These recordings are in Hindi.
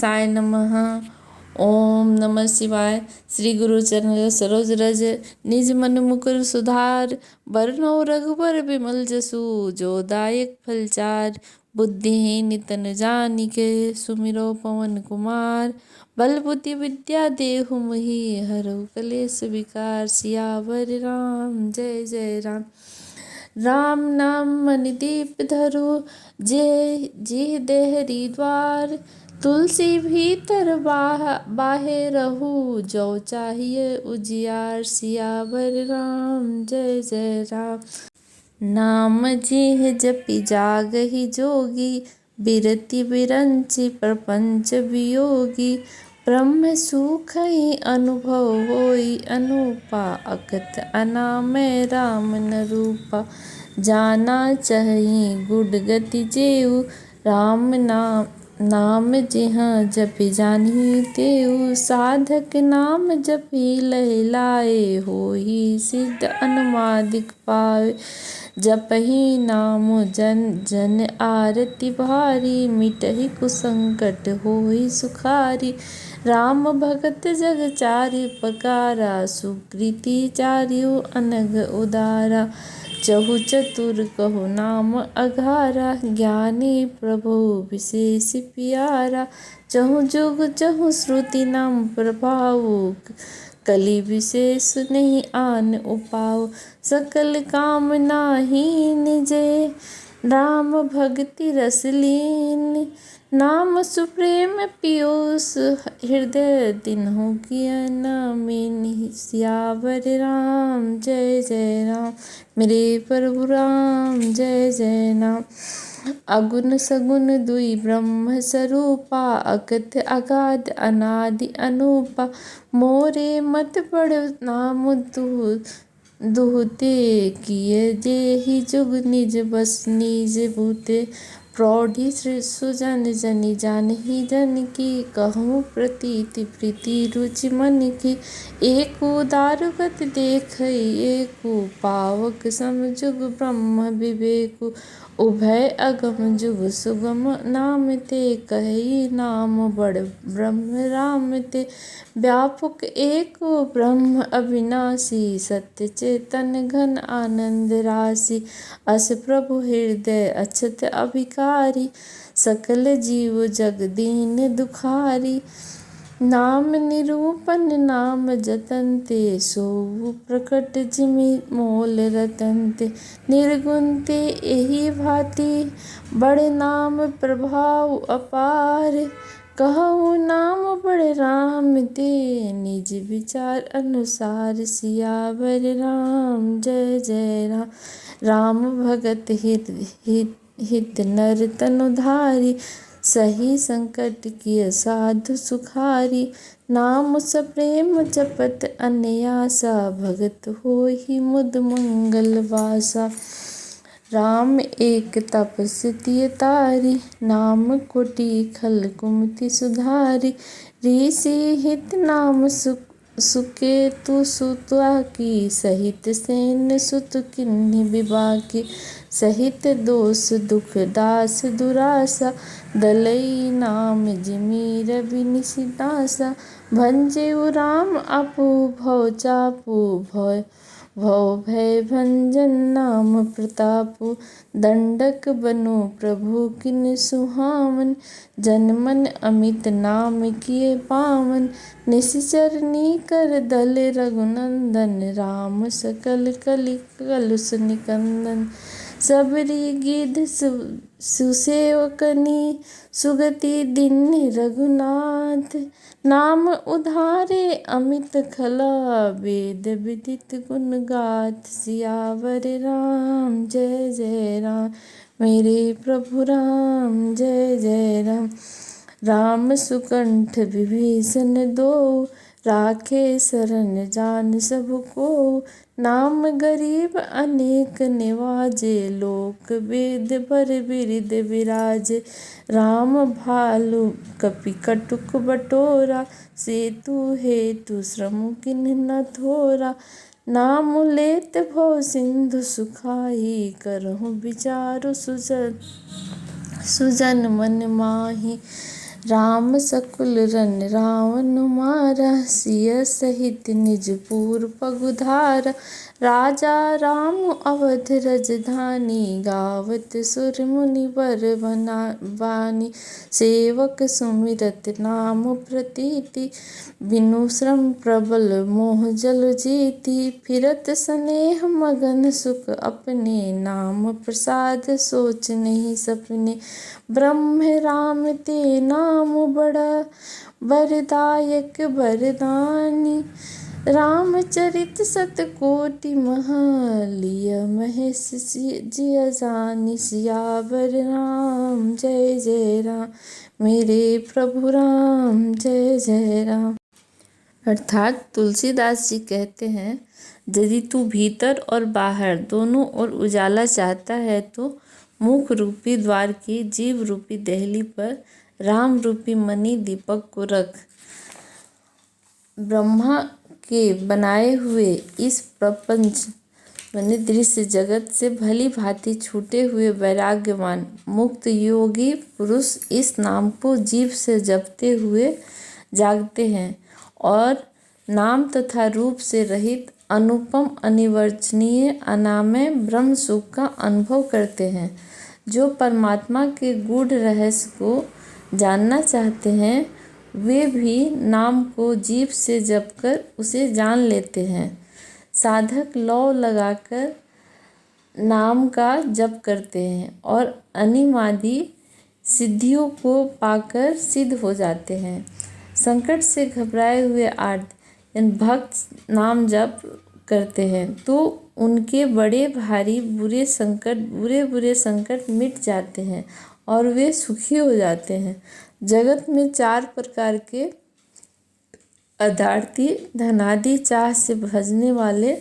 गणेशाय नमः। ओम नमः शिवाय। श्री गुरु चरण सरोज रज निज मन मुकुर सुधार। बरनौ रघुबर बिमल जसु जो दायक फलचार। बुद्धिहीन तन जानिके सुमिरो पवन कुमार। बल बुद्धि विद्या देहु मोहि हरहु कलेश विकार। सियावर राम जय जय राम। राम नाम मन दीप धरु जे देहरी द्वार। तुलसी भीतर बाहे रहू जो चाहिए उजियार। सियावर राम जय जय राम। नाम जिह जपि जागहि जोगी। बिरति बिरंचि प्रपंच वियोगी। ब्रह्म सुखहि अनुभव होई अनूपा। अकथ अनामय राम न रूपा। जाना चहिं गुड गति जेउ। राम नाम जिह जपि जानिहि तेउ। साधक नाम जपि लहै लाए। होहि सिद्ध अनुमादिक पाए। जपहि नाम जन जन आरती भारी। मिटहि कुसंकट होहि सुखारी। राम भगत जग चारि प्रकारा। सुकृति चारिउ अनघ उदारा। चहु चतुर कहु नाम अघारा। ज्ञानी प्रभु विशेष पियारा। चहु जुग चहु श्रुति नाम प्रभाऊ। कलि विशेष नहीं आन उपाऊ। सकल कामना हीन जे राम भगति रस लीन। नाम सुप्रेम पीयूष हृदय तिन्हु किए न मीन्हि। सियावर राम जय जय राम। मेरे प्रभु राम जय जय राम। अगुन सगुन दुई ब्रह्म स्वरूपा। अकथ अगाध अनादि अनूपा। मोरे मत बड़ नाम दुहते। किए जेहि जुग निज बस निज बूते। प्रौढ़ि सुजन जनि जानहि जन की। कहूँ प्रतीति प्रीति रुचि मन की। एको दारुगत देखै एकु। पावक सम जुग ब्रह्म विवेकु। उभय अगम जुग सुगम नाम ते। कहई नाम बड़ ब्रह्म राम ते। व्यापक एको ब्रह्म अविनाशी। सत्य चेतन घन आनंद राशि। अस प्रभु हृदय अछत अभिकारी। सकल जीव जग दीन दुखारी। नाम निरूपण नाम जतन ते। सोऊ प्रकट जिमि मोल रतन ते। निर्गुण ते एहि भांति बड़ नाम प्रभाव अपार। कहु नाम बड़ राम ते। निज विचार अनुसार। सियावर राम जय जय राम। राम भगत हित नर तनु धारी। सही संकट किय साधु सुखारी। नाम सप्रेम जपत अनयासा। भगत होहि मुद मंगल वासा। राम एक तपस्वी तिय तारी। नाम कोटि खल कुमति सुधारी। ऋषि हित नाम सुकेतु सुता की। सहित सेन सुत किन्हि विबाकी। सहित दोष दुख दास दुरासा। दलई नाम जिमि रवि निशिनासा। भंजेउ राम आपु भव चापु। भव भय भंजन नाम प्रतापु। दंडक बनु प्रभु किन सुहावन। जन मन अमित नाम किए पावन। निश्चर नीकर दल रघुनंदन। राम सकल कलि कलुष निकंदन। सबरी गिध सुसेवकनि। सुगति दीन्हि रघुनाथ। नाम उधारे अमित खला। वेद विदित गुण गाथ। सियावर राम जय जय राम। मेरे प्रभु राम जय जय राम। राम सुकंठ विभीषण दोउ। राखे शरण जान सब कोउ। नाम गरीब अनेक निवाजे। लोक वेद बर बिरिद बिराजे। राम भालु कपि कटुक बटोरा। सेतु हेतु श्रम किन्हि न थोरा। नाम लेत भव सिंधु सुखाहि। करहु विचारु सुजन मन माहि। राम सकुल रन रावण मारा, सिय सहित निजपुर पगुधारा। राजा राम अवध राजधानी, गावत सुर मुनि बर बानी। सेवक सुमिरत नाम प्रतीति, बिनु श्रम प्रबल मोह जल जीति। फिरत स्नेह मगन सुख अपने, नाम प्रसाद सोच नहीं सपने। ब्रह्म राम ते नाम बड़ा, वरदायक वरदानी। रामचरित शतकोटि महा, लिय महेश जिय जानी। सियावर राम जय जय राम, मेरे प्रभु राम जय जय राम। अर्थात तुलसीदास जी कहते हैं, यदि तू भीतर और बाहर दोनों ओर उजाला चाहता है तो मुख रूपी द्वार की जीव रूपी देहली पर राम रूपी मणि दीपक को रख। ब्रह्मा के बनाए हुए इस प्रपंच बने दृश्य जगत से भली भांति छूटे हुए वैराग्यवान मुक्त योगी पुरुष इस नाम को जीव से जपते हुए जागते हैं और नाम तथा रूप से रहित अनुपम अनिर्वचनीय अनामय ब्रह्म सुख का अनुभव करते हैं। जो परमात्मा के गूढ़ रहस्य को जानना चाहते हैं वे भी नाम को जीभ से जपकर उसे जान लेते हैं। साधक लौ लगाकर नाम का जप करते हैं और अनिमादि सिद्धियों को पाकर सिद्ध हो जाते हैं। संकट से घबराए हुए आर्त भक्त नाम जप करते हैं तो उनके बड़े भारी बुरे संकट मिट जाते हैं और वे सुखी हो जाते हैं। जगत में 4 प्रकार के अदार्थी धनादि चाह से भजने वाले,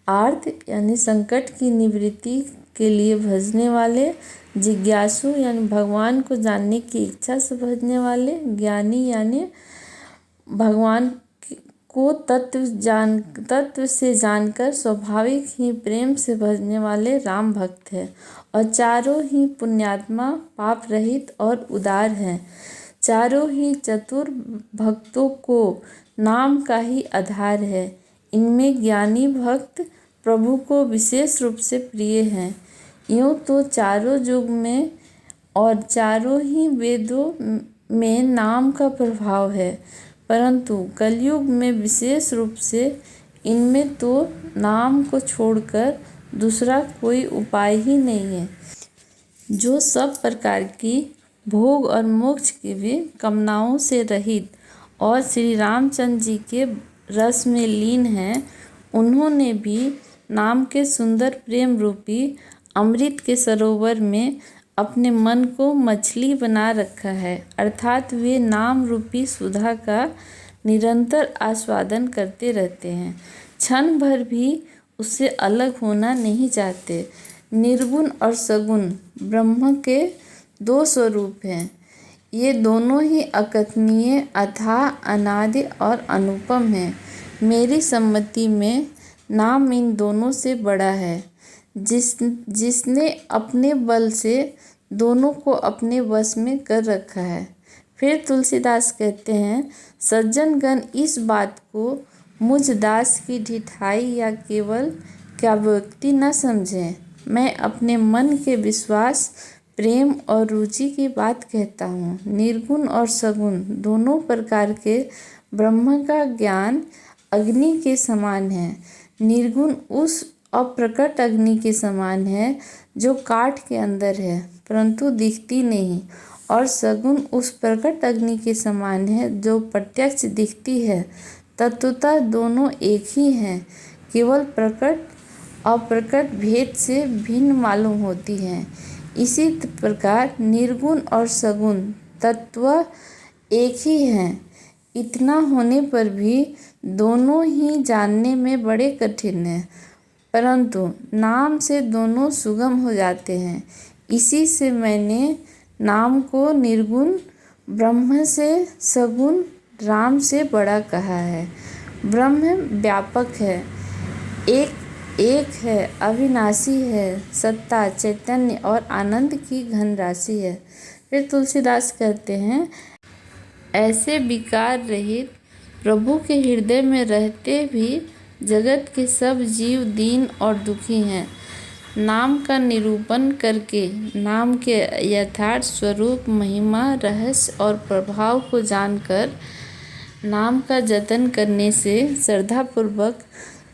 आर्त यानी संकट की निवृत्ति के लिए भजने वाले, जिज्ञासु यानी भगवान को जानने की इच्छा से भजने वाले, ज्ञानी यानी भगवान को तत्व से जानकर स्वाभाविक ही प्रेम से भजने वाले राम भक्त हैं। और चारों ही पुण्यात्मा पाप रहित और उदार हैं। चारों ही चतुर भक्तों को नाम का ही आधार है। इनमें ज्ञानी भक्त प्रभु को विशेष रूप से प्रिय हैं। यूँ तो चारों युग में और चारों ही वेदों में नाम का प्रभाव है, परंतु कलयुग में विशेष रूप से इनमें तो नाम को छोड़कर दूसरा कोई उपाय ही नहीं है। जो सब प्रकार की भोग और मोक्ष की भी कामनाओं से रहित और श्री रामचंद्र जी के रस में लीन हैं, उन्होंने भी नाम के सुंदर प्रेम रूपी अमृत के सरोवर में अपने मन को मछली बना रखा है। अर्थात वे नाम रूपी सुधा का निरंतर आस्वादन करते रहते हैं, क्षण भर भी उससे अलग होना नहीं चाहते। निर्गुण और सगुण ब्रह्म के 2 स्वरूप हैं। ये दोनों ही अकथनीय, अथाह, अनादि और अनुपम हैं। मेरी सम्मति में नाम इन दोनों से बड़ा है। जिसने अपने बल से दोनों को अपने वश में कर रखा है। फिर तुलसीदास कहते हैं, सज्जनगण इस बात को मुझ दास की ढिठाई या केवल काव्योक्ति न समझें। मैं अपने मन के विश्वास, प्रेम और रुचि की बात कहता हूँ। निर्गुण और सगुण दोनों प्रकार के ब्रह्म का ज्ञान अग्नि के समान है। निर्गुण उस अप्रकट अग्नि के समान है जो काठ के अंदर है परंतु दिखती नहीं, और सगुण उस प्रकट अग्नि के समान है जो प्रत्यक्ष दिखती है। तत्वतः दोनों एक ही हैं, केवल प्रकट अप्रकट भेद से भिन्न मालूम होती हैं। इसी प्रकार निर्गुण और सगुण तत्व एक ही हैं। इतना होने पर भी दोनों ही जानने में बड़े कठिन हैं, परंतु नाम से दोनों सुगम हो जाते हैं। इसी से मैंने नाम को निर्गुण ब्रह्म से सगुण राम से बड़ा कहा है। ब्रह्म व्यापक है, एक है, अविनाशी है, सत्ता, चैतन्य और आनंद की घन राशि है। फिर तुलसीदास कहते हैं, ऐसे विकार रहित प्रभु के हृदय में रहते भी जगत के सब जीव दीन और दुखी हैं। नाम का निरूपण करके नाम के यथार्थ स्वरूप, महिमा, रहस्य और प्रभाव को जानकर नाम का जतन करने से, श्रद्धापूर्वक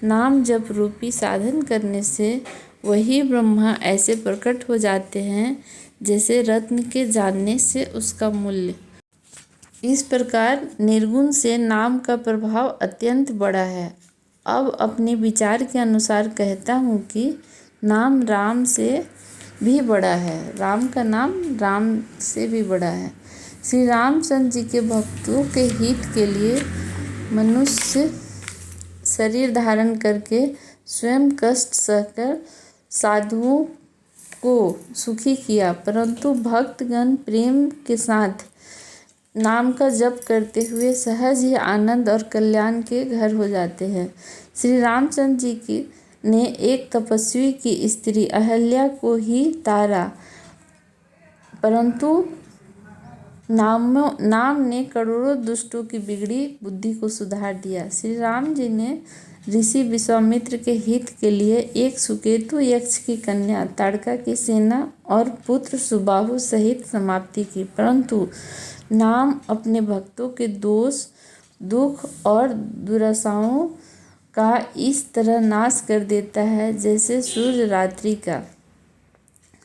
नाम जप रूपी साधन करने से वही ब्रह्मा ऐसे प्रकट हो जाते हैं जैसे रत्न के जानने से उसका मूल्य। इस प्रकार निर्गुण से नाम का प्रभाव अत्यंत बड़ा है। अब अपने विचार के अनुसार कहता हूँ कि नाम राम से भी बड़ा है। राम का नाम राम से भी बड़ा है। श्री रामचंद्र जी के भक्तों के हित के लिए मनुष्य शरीर धारण करके स्वयं कष्ट सहकर साधुओं को सुखी किया, परंतु भक्तगण प्रेम के साथ नाम का जप करते हुए सहज ही आनंद और कल्याण के घर हो जाते हैं। श्री रामचंद्र जी की ने एक तपस्वी की स्त्री अहल्या को ही तारा, परंतु नाम ने करोड़ों दुष्टों की बिगड़ी बुद्धि को सुधार दिया। श्री राम जी ने ऋषि विश्वामित्र के हित के लिए एक सुकेतु यक्ष की कन्या ताड़का की सेना और पुत्र सुबाहु सहित समाप्ति की, परंतु नाम अपने भक्तों के दोष, दुख और दुराशाओं का इस तरह नाश कर देता है जैसे सूर्य रात्रि का।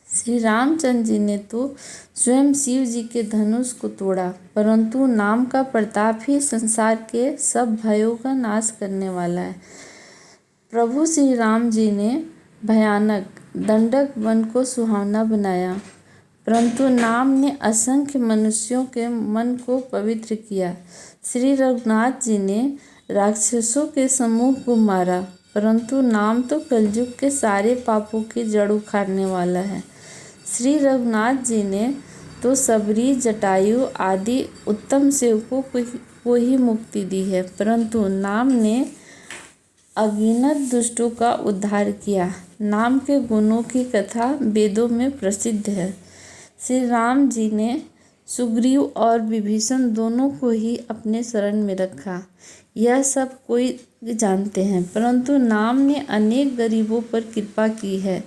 श्री रामचंद्र जी ने तो स्वयं शिव जी के धनुष को तोड़ा, परंतु नाम का प्रताप ही संसार के सब भयों का नाश करने वाला है। प्रभु श्री राम जी ने भयानक दंडक वन को सुहावना बनाया, परंतु नाम ने असंख्य मनुष्यों के मन को पवित्र किया। श्री रघुनाथ जी ने राक्षसों के समूह को मारा, परंतु नाम तो कलयुग के सारे पापों की जड़ उखाड़ने वाला है। श्री रघुनाथ जी ने तो सबरी, जटायु आदि उत्तम सेवकों को ही मुक्ति दी है, परंतु नाम ने अगिनत दुष्टों का उद्धार किया। नाम के गुणों की कथा वेदों में प्रसिद्ध है। श्री राम जी ने सुग्रीव और विभीषण दोनों को ही अपने शरण में रखा, यह सब कोई जानते हैं, परंतु नाम ने अनेक गरीबों पर कृपा की है।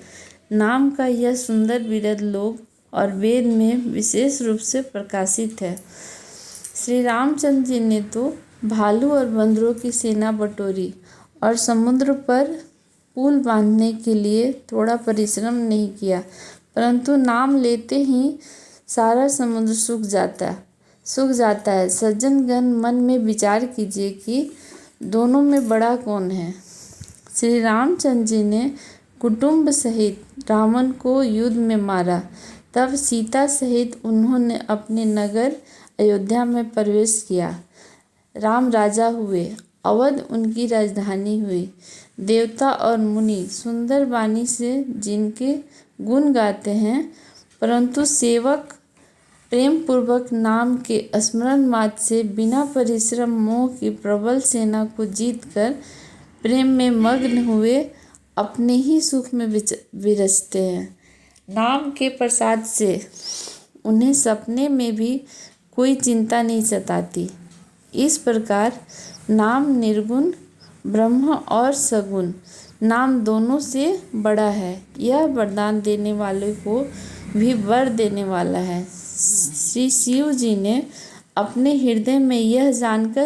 नाम का यह सुंदर विरध लोक और वेद में विशेष रूप से प्रकाशित है। श्री रामचंद्र जी ने तो भालू और बंदरों की सेना बटोरी और समुद्र पर पुल बांधने के लिए थोड़ा परिश्रम नहीं किया, परंतु नाम लेते ही सारा समुद्र सूख जाता है। सज्जनगण, मन में विचार कीजिए कि दोनों में बड़ा कौन है। श्री रामचंद्र जी ने कुटुंब सहित रावण को युद्ध में मारा, तब सीता सहित उन्होंने अपने नगर अयोध्या में प्रवेश किया। राम राजा हुए, अवध उनकी राजधानी हुई। देवता और मुनि सुंदर वाणी से जिनके गुण गाते हैं, परंतु सेवक प्रेम पूर्वक नाम के स्मरण मात्र से बिना परिश्रम मोह की प्रबल सेना को जीतकर प्रेम में मग्न हुए अपने ही सुख में विरचते हैं। नाम के प्रसाद से उन्हें सपने में भी कोई चिंता नहीं सताती। इस प्रकार नाम निर्गुण, ब्रह्म और सगुण, नाम दोनों से बड़ा है। यह वरदान देने वाले को भी वर देने वाला है। श्री शिव जी ने अपने हृदय में यह जानकर